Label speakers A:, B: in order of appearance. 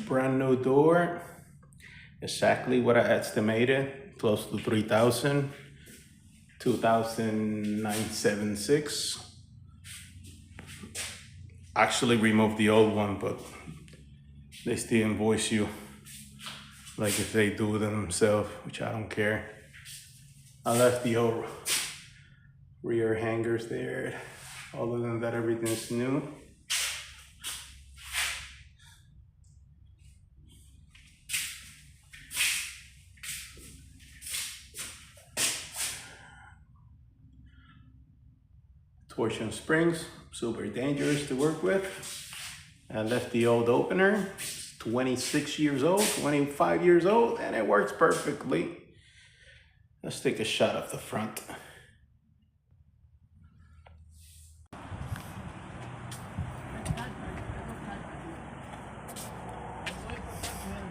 A: Brand new door, exactly what I estimated, close to 3,000, 2,976. Actually removed the old one, but they still invoice you like if they do them themselves, which I don't care. I left the old rear hangers there. Other than that, everything's new. Torsion springs, super dangerous to work with. I left the old opener, 26 years old, 25 years old, and it works perfectly. Let's take a shot of the front.